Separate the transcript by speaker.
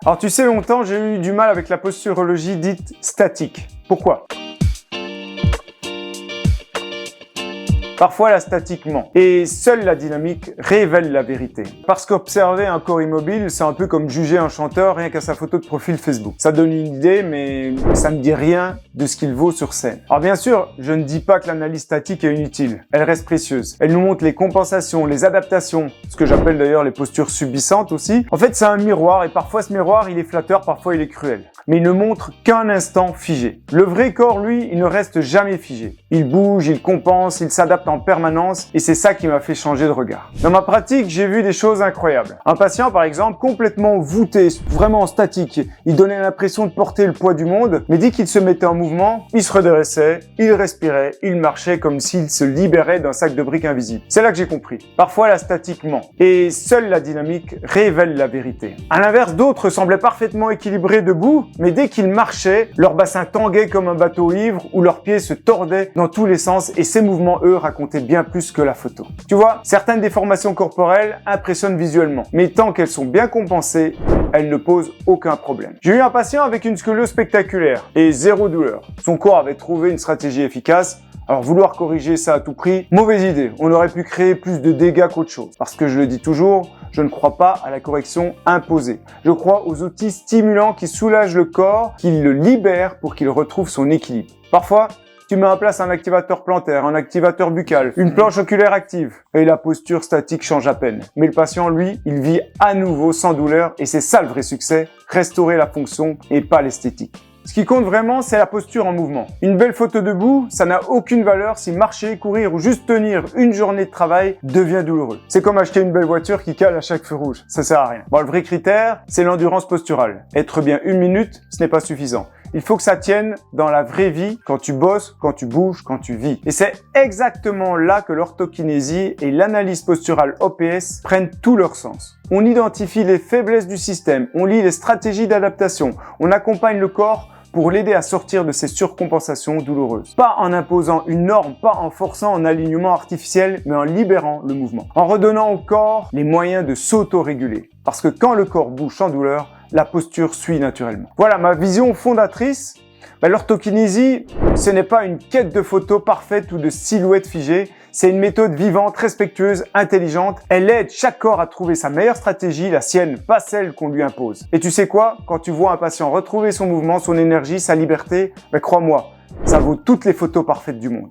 Speaker 1: Alors tu sais, longtemps j'ai eu du mal avec la posturologie dite statique. Pourquoi ? Parfois la statique ment, et seule la dynamique révèle la vérité. Parce qu'observer un corps immobile, c'est un peu comme juger un chanteur rien qu'à sa photo de profil Facebook. Ça donne une idée, mais ça ne dit rien de ce qu'il vaut sur scène. Alors bien sûr, je ne dis pas que l'analyse statique est inutile, elle reste précieuse. Elle nous montre les compensations, les adaptations, ce que j'appelle d'ailleurs les postures subissantes aussi. En fait, c'est un miroir, et parfois ce miroir, il est flatteur, parfois il est cruel. Mais il ne montre qu'un instant figé. Le vrai corps, lui, il ne reste jamais figé. Il bouge, il compense, il s'adapte en permanence et c'est ça qui m'a fait changer de regard. Dans ma pratique, j'ai vu des choses incroyables. Un patient, par exemple, complètement voûté, vraiment statique, il donnait l'impression de porter le poids du monde, mais dès qu'il se mettait en mouvement, il se redressait, il respirait, il marchait comme s'il se libérait d'un sac de briques invisible. C'est là que j'ai compris. Parfois, la statique ment et seule la dynamique révèle la vérité. À l'inverse, d'autres semblaient parfaitement équilibrés debout, mais dès qu'ils marchaient, leur bassin tanguait comme un bateau ivre ou leurs pieds se tordaient dans tous les sens et ces mouvements, eux, racontaient bien plus que la photo. Tu vois, certaines déformations corporelles impressionnent visuellement, mais tant qu'elles sont bien compensées, elles ne posent aucun problème. J'ai eu un patient avec une scoliose spectaculaire et zéro douleur. Son corps avait trouvé une stratégie efficace. Alors vouloir corriger ça à tout prix, mauvaise idée. On aurait pu créer plus de dégâts qu'autre chose. Parce que je le dis toujours, je ne crois pas à la correction imposée. Je crois aux outils stimulants qui soulagent le corps, qui le libèrent pour qu'il retrouve son équilibre. Parfois, tu mets en place un activateur plantaire, un activateur buccal, une planche oculaire active et la posture statique change à peine. Mais le patient, lui, il vit à nouveau sans douleur et c'est ça le vrai succès, restaurer la fonction et pas l'esthétique. Ce qui compte vraiment, c'est la posture en mouvement. Une belle photo debout, ça n'a aucune valeur si marcher, courir ou juste tenir une journée de travail devient douloureux. C'est comme acheter une belle voiture qui cale à chaque feu rouge. Ça sert à rien. Bon, le vrai critère, c'est l'endurance posturale. Être bien 1 minute, ce n'est pas suffisant. Il faut que ça tienne dans la vraie vie, quand tu bosses, quand tu bouges, quand tu vis. Et c'est exactement là que l'orthokinésie et l'analyse posturale OPS prennent tout leur sens. On identifie les faiblesses du système, on lit les stratégies d'adaptation, on accompagne le corps pour l'aider à sortir de ces surcompensations douloureuses. Pas en imposant une norme, pas en forçant un alignement artificiel, mais en libérant le mouvement. En redonnant au corps les moyens de s'auto-réguler. Parce que quand le corps bouge sans douleur, la posture suit naturellement. Voilà ma vision fondatrice. L'orthokinésie, ce n'est pas une quête de photos parfaite ou de silhouettes figées. C'est une méthode vivante, respectueuse, intelligente. Elle aide chaque corps à trouver sa meilleure stratégie, la sienne, pas celle qu'on lui impose. Et tu sais quoi? Quand tu vois un patient retrouver son mouvement, son énergie, sa liberté, crois-moi, ça vaut toutes les photos parfaites du monde.